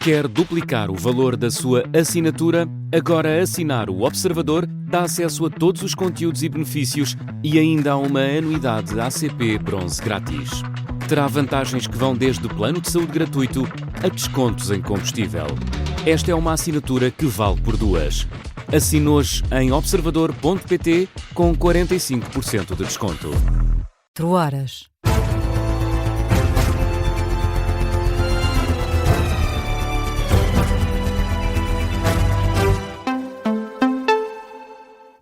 Quer duplicar o valor da sua assinatura? Agora assinar o Observador dá acesso a todos os conteúdos e benefícios e ainda há uma anuidade ACP Bronze grátis. Terá vantagens que vão desde plano de saúde gratuito a descontos em combustível. Esta é uma assinatura que vale por duas. Assine hoje em observador.pt com 45% de desconto. 4 horas.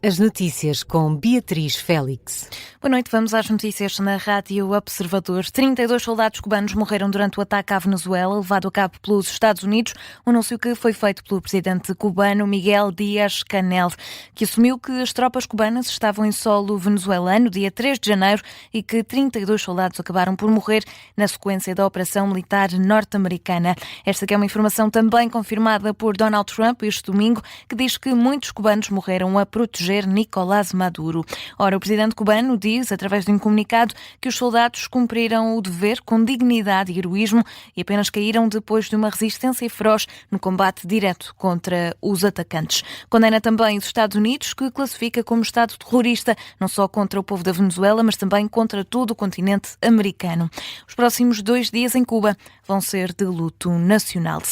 As notícias com Beatriz Félix. Boa noite, vamos às notícias na Rádio Observador. 32 soldados cubanos morreram durante o ataque à Venezuela, levado a cabo pelos Estados Unidos, um anúncio que foi feito pelo presidente cubano Miguel Díaz-Canel, que assumiu que as tropas cubanas estavam em solo venezuelano dia 3 de janeiro e que 32 soldados acabaram por morrer na sequência da operação militar norte-americana. Esta que é uma informação também confirmada por Donald Trump este domingo, que diz que muitos cubanos morreram a proteger Nicolás Maduro. Ora, o presidente cubano diz, através de um comunicado, que os soldados cumpriram o dever com dignidade e heroísmo e apenas caíram depois de uma resistência feroz no combate direto contra os atacantes. Condena também os Estados Unidos, que classifica como Estado terrorista, não só contra o povo da Venezuela, mas também contra todo o continente americano. Os próximos 2 dias em Cuba vão ser de luto nacional.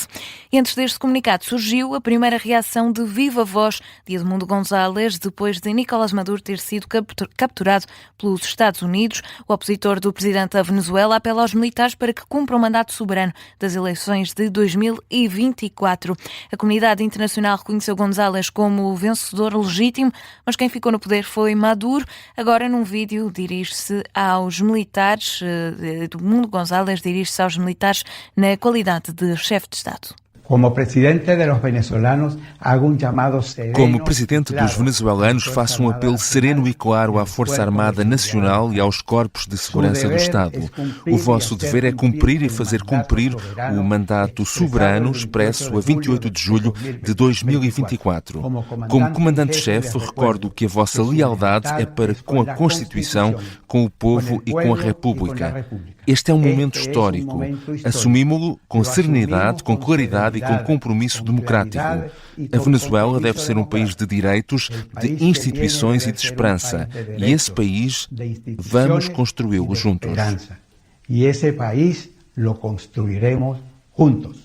E antes deste comunicado surgiu a primeira reação de viva voz de Edmundo González, depois de Nicolás Maduro ter sido capturado pelos Estados Unidos. O opositor do presidente da Venezuela apela aos militares para que cumpram o mandato soberano das eleições de 2024. A comunidade internacional reconheceu González como o vencedor legítimo, mas quem ficou no poder foi Maduro. Agora, num vídeo, dirige-se aos militares, Edmundo González dirige-se aos militares na qualidade de chefe de Estado. Como presidente dos venezuelanos, faço um apelo sereno e claro à Força Armada Nacional e aos corpos de segurança do Estado. O vosso dever é cumprir e fazer cumprir o mandato soberano expresso a 28 de julho de 2024. Como comandante-chefe, recordo que a vossa lealdade é para com a Constituição, com o povo e com a República. Este é um momento histórico. Assumimo-lo com serenidade, com claridade e com compromisso democrático. A Venezuela deve ser um país de direitos, de instituições e de esperança. E esse país, vamos construí-lo juntos. E esse país lo construiremos juntos.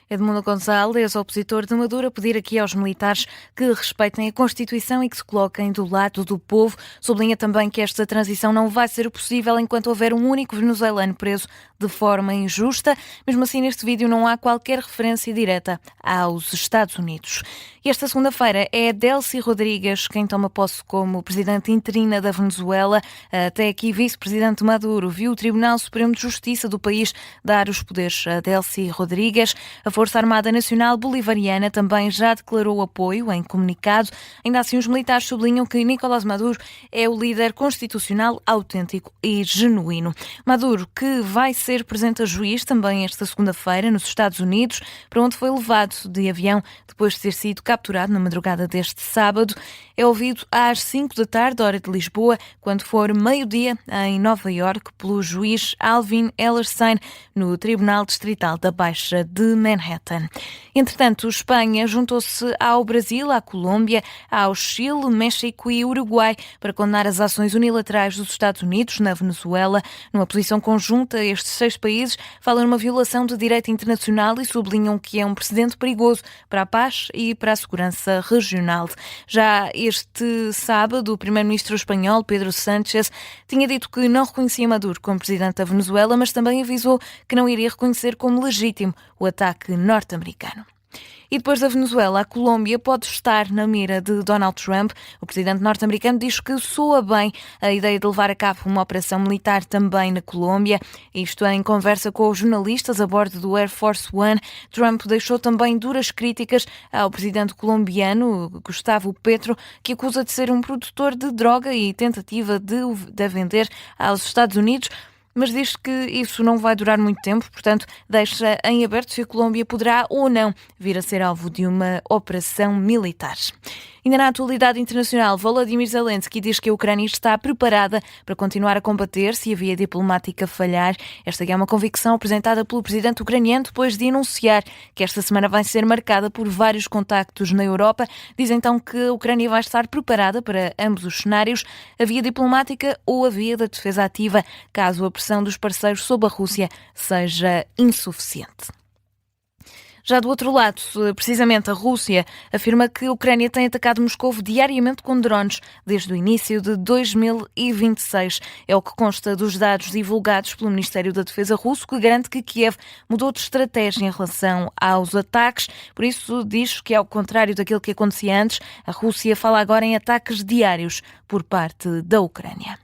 Edmundo González, opositor de Maduro, a pedir aqui aos militares que respeitem a Constituição e que se coloquem do lado do povo. Sublinha também que esta transição não vai ser possível enquanto houver um único venezuelano preso de forma injusta. Mesmo assim, neste vídeo não há qualquer referência direta aos Estados Unidos. E esta segunda-feira é Delcy Rodrigues quem toma posse como presidente interina da Venezuela. Até aqui, vice-presidente Maduro viu o Tribunal Supremo de Justiça do país dar os poderes a Delcy Rodrigues. A Força Armada Nacional Bolivariana também já declarou apoio em comunicado. Ainda assim, os militares sublinham que Nicolás Maduro é o líder constitucional autêntico e genuíno. Maduro, que vai ser presente a juiz também esta segunda-feira nos Estados Unidos, para onde foi levado de avião depois de ter sido capturado na madrugada deste sábado. É ouvido às 5 da tarde, hora de Lisboa, quando for meio-dia em Nova Iorque, pelo juiz Alvin Hellerstein, no Tribunal Distrital da Baixa de Manhattan. Entretanto, Espanha juntou-se ao Brasil, à Colômbia, ao Chile, México e Uruguai para condenar as ações unilaterais dos Estados Unidos na Venezuela. Numa posição conjunta, estes 6 países falam numa violação de direito internacional e sublinham que é um precedente perigoso para a paz e para a segurança regional. Já este sábado, o primeiro-ministro espanhol, Pedro Sánchez, tinha dito que não reconhecia Maduro como presidente da Venezuela, mas também avisou que não iria reconhecer como legítimo o ataque norte-americano. E depois da Venezuela, a Colômbia pode estar na mira de Donald Trump. O presidente norte-americano diz que soa bem a ideia de levar a cabo uma operação militar também na Colômbia. Isto em conversa com os jornalistas a bordo do Air Force One. Trump deixou também duras críticas ao presidente colombiano, Gustavo Petro, que acusa de ser um produtor de droga e tentativa de a vender aos Estados Unidos. mas diz que isso não vai durar muito tempo, portanto, deixa em aberto se a Colômbia poderá ou não vir a ser alvo de uma operação militar. Ainda na atualidade internacional, Volodymyr Zelensky diz que a Ucrânia está preparada para continuar a combater se a via diplomática falhar. Esta é uma convicção apresentada pelo presidente ucraniano depois de anunciar que esta semana vai ser marcada por vários contactos na Europa. Diz então que a Ucrânia vai estar preparada para ambos os cenários, a via diplomática ou a via da defesa ativa, caso a pressão dos parceiros sobre a Rússia seja insuficiente. Já do outro lado, precisamente a Rússia afirma que a Ucrânia tem atacado Moscovo diariamente com drones desde o início de 2026. É o que consta dos dados divulgados pelo Ministério da Defesa russo, que garante que Kiev mudou de estratégia em relação aos ataques. Por isso, diz que, ao contrário daquilo que acontecia antes, a Rússia fala agora em ataques diários por parte da Ucrânia.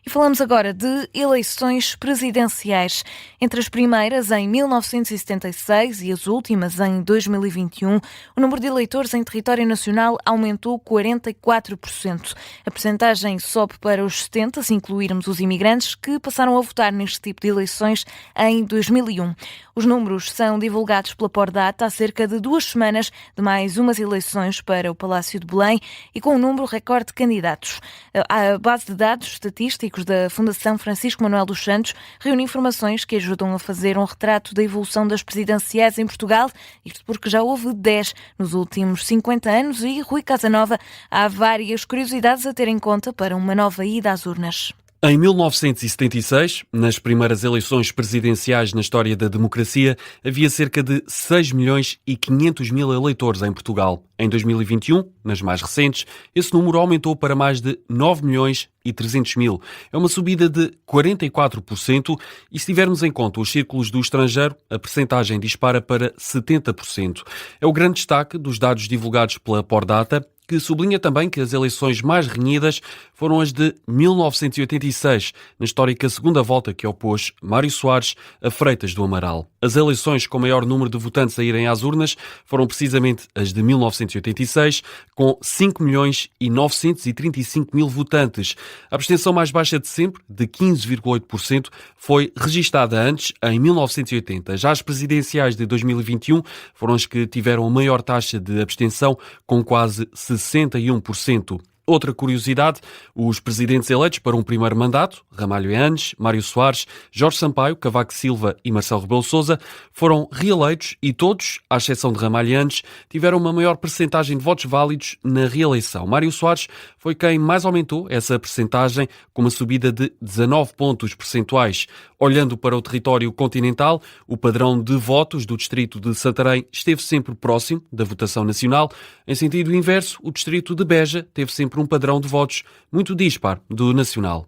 E falamos agora de eleições presidenciais. Entre as primeiras em 1976 e as últimas em 2021, o número de eleitores em território nacional aumentou 44%. A percentagem sobe para os 70%, se incluirmos os imigrantes que passaram a votar neste tipo de eleições em 2001. Os números são divulgados pela Pordata há cerca de 2 semanas de mais umas eleições para o Palácio de Belém e com um número recorde de candidatos. A base de dados estatísticos da Fundação Francisco Manuel dos Santos reúne informações que ajudam a fazer um retrato da evolução das presidenciais em Portugal, isto porque já houve 10 nos últimos 50 anos e, Rui Casanova, há várias curiosidades a ter em conta para uma nova ida às urnas. Em 1976, nas primeiras eleições presidenciais na história da democracia, havia cerca de 6 milhões e 500 mil eleitores em Portugal. Em 2021, nas mais recentes, esse número aumentou para mais de 9 milhões e 300 mil. É uma subida de 44% e, se tivermos em conta os círculos do estrangeiro, a percentagem dispara para 70%. É o grande destaque dos dados divulgados pela Pordata, que sublinha também que as eleições mais renhidas foram as de 1986, na histórica segunda volta que opôs Mário Soares a Freitas do Amaral. As eleições com maior número de votantes a irem às urnas foram precisamente as de 1986, com 5 milhões e 935 mil votantes. A abstenção mais baixa de sempre, de 15,8%, foi registada antes, em 1980. Já as presidenciais de 2021 foram as que tiveram a maior taxa de abstenção, com quase 61%. Outra curiosidade, os presidentes eleitos para um primeiro mandato, Ramalho Eanes, Mário Soares, Jorge Sampaio, Cavaco Silva e Marcelo Rebelo de Sousa, foram reeleitos e todos, à exceção de Ramalho Eanes, tiveram uma maior percentagem de votos válidos na reeleição. Mário Soares foi quem mais aumentou essa percentagem, com uma subida de 19 pontos percentuais. Olhando para o território continental, o padrão de votos do distrito de Santarém esteve sempre próximo da votação nacional. Em sentido inverso, o distrito de Beja teve sempre um padrão de votos muito dispar do nacional.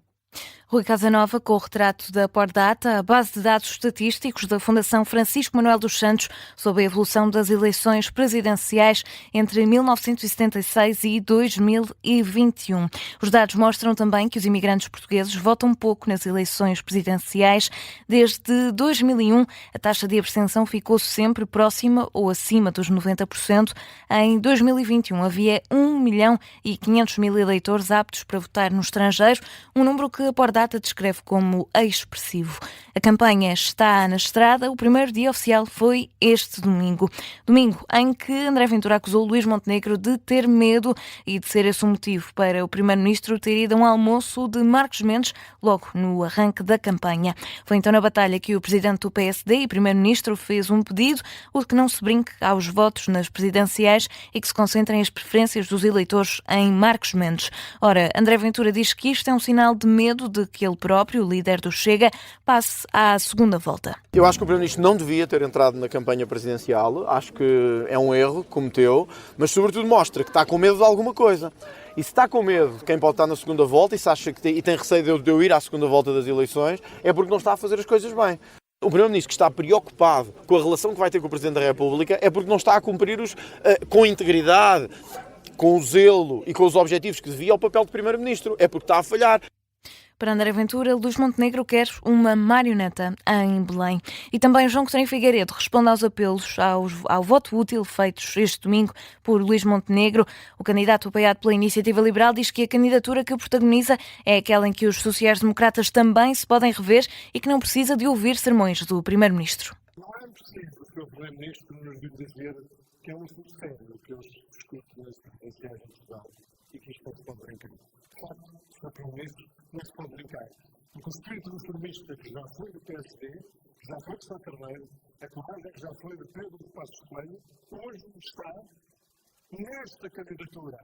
Rui Casanova, com o retrato da Pordata, a base de dados estatísticos da Fundação Francisco Manuel dos Santos sobre a evolução das eleições presidenciais entre 1976 e 2021. Os dados mostram também que os imigrantes portugueses votam pouco nas eleições presidenciais. Desde 2001, a taxa de abstenção ficou sempre próxima ou acima dos 90%. Em 2021, havia 1 milhão e 500 mil eleitores aptos para votar no estrangeiro, um número que a Pordata descreve como expressivo. A campanha está na estrada. O primeiro dia oficial foi este domingo. Domingo em que André Ventura acusou Luís Montenegro de ter medo e de ser esse o motivo para o primeiro-ministro ter ido a um almoço de Marcos Mendes logo no arranque da campanha. Foi então na batalha que o presidente do PSD e primeiro-ministro fez um pedido, o de que não se brinque aos votos nas presidenciais e que se concentrem as preferências dos eleitores em Marcos Mendes. Ora, André Ventura diz que isto é um sinal de medo de que ele próprio, o líder do Chega, passe à segunda volta. Eu acho que o Primeiro-Ministro não devia ter entrado na campanha presidencial, acho que é um erro que cometeu, mas sobretudo mostra que está com medo de alguma coisa. E se está com medo de quem pode estar na segunda volta e se acha que tem receio de eu ir à segunda volta das eleições, é porque não está a fazer as coisas bem. O Primeiro-Ministro que está preocupado com a relação que vai ter com o Presidente da República é porque não está a cumprir com integridade, com o zelo e com os objetivos que devia o papel de Primeiro-Ministro. É porque está a falhar. Para André Ventura, Luís Montenegro quer uma marioneta em Belém. E também João Coutinho Figueiredo responde aos apelos ao voto útil feitos este domingo por Luís Montenegro. O candidato apoiado pela Iniciativa Liberal diz que a candidatura que o protagoniza é aquela em que os sociais-democratas também se podem rever e que não precisa de ouvir sermões do Primeiro-Ministro. Não é preciso que o Primeiro-Ministro nos dizer que é um assunto sério, que eu discuto nas presidenciais de Portugal e que isto pode brincar. Claro, se for Primeiro-Ministro, não se pode brincar. Porque o espírito reformista que já foi do PSD, que já foi de Sá Carneiro, a coragem que já foi de Pedro de Passos Coelho, hoje está nesta candidatura.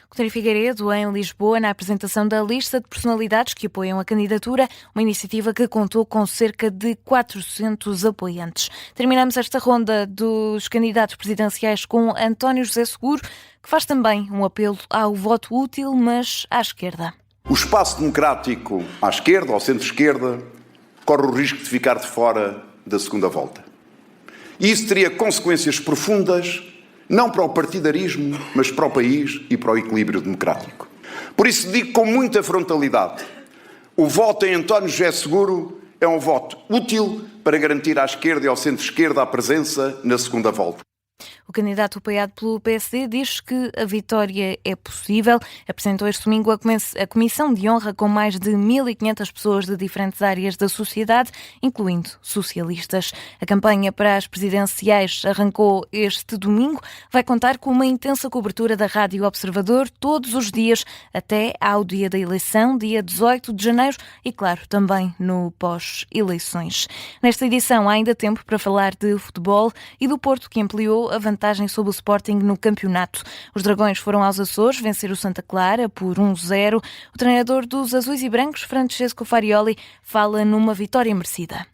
Coutinho Figueiredo, em Lisboa, na apresentação da lista de personalidades que apoiam a candidatura, uma iniciativa que contou com cerca de 400 apoiantes. Terminamos esta ronda dos candidatos presidenciais com António José Seguro, que faz também um apelo ao voto útil, mas à esquerda. O espaço democrático à esquerda, ao centro-esquerda, corre o risco de ficar de fora da segunda volta. E isso teria consequências profundas, não para o partidarismo, mas para o país e para o equilíbrio democrático. Por isso digo com muita frontalidade, o voto em António José Seguro é um voto útil para garantir à esquerda e ao centro-esquerda a presença na segunda volta. O candidato apoiado pelo PSD diz que a vitória é possível. Apresentou este domingo a Comissão de Honra com mais de 1.500 pessoas de diferentes áreas da sociedade, incluindo socialistas. A campanha para as presidenciais arrancou este domingo. Vai contar com uma intensa cobertura da Rádio Observador todos os dias até ao dia da eleição, dia 18 de janeiro e, claro, também no pós-eleições. Nesta edição há ainda tempo para falar de futebol e do Porto, que ampliou a vantagem sobre o Sporting no campeonato. Os Dragões foram aos Açores vencer o Santa Clara por 1-0. O treinador dos Azuis e Brancos, Francesco Farioli, fala numa vitória merecida.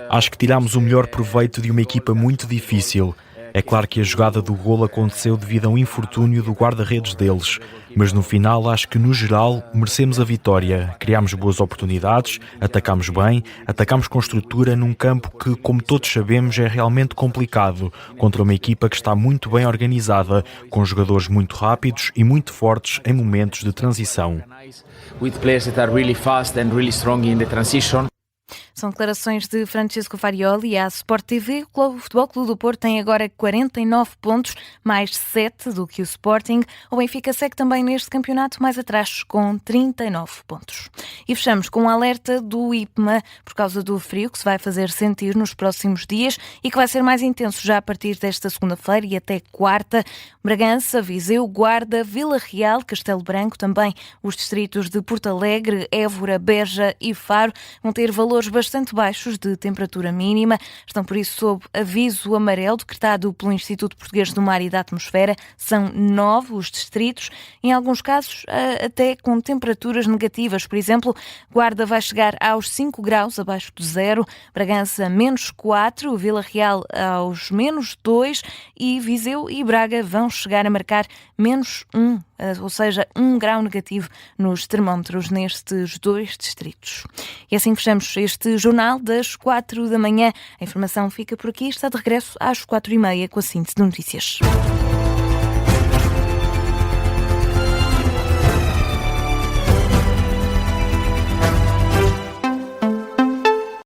Acho que tirámos o melhor proveito de uma equipa muito difícil. É claro que a jogada do golo aconteceu devido a um infortúnio do guarda-redes deles, mas no final acho que no geral merecemos a vitória. Criámos boas oportunidades, atacámos bem, atacámos com estrutura num campo que, como todos sabemos, é realmente complicado, contra uma equipa que está muito bem organizada, com jogadores muito rápidos e muito fortes em momentos de transição. São declarações de Francesco Farioli à Sport TV. O Futebol Clube do Porto tem agora 49 pontos, mais 7 do que o Sporting. O Benfica segue também neste campeonato mais atrás, com 39 pontos. E fechamos com um alerta do IPMA por causa do frio que se vai fazer sentir nos próximos dias e que vai ser mais intenso já a partir desta segunda-feira e até quarta. Bragança, Viseu, Guarda, Vila Real, Castelo Branco, também os distritos de Porto Alegre, Évora, Beja e Faro vão ter valores bastante baixos de temperatura mínima. Estão por isso sob aviso amarelo decretado pelo Instituto Português do Mar e da Atmosfera. São 9 os distritos, em alguns casos até com temperaturas negativas. Por exemplo, Guarda vai chegar aos 5 graus abaixo do zero, Bragança menos 4, Vila Real aos menos 2 e Viseu e Braga vão chegar a marcar menos 1, ou seja, 1 grau negativo nos termómetros nestes dois distritos. E assim fechamos este jornal das 4 da manhã. A informação fica por aqui, está de regresso às 4h30 com a síntese de notícias.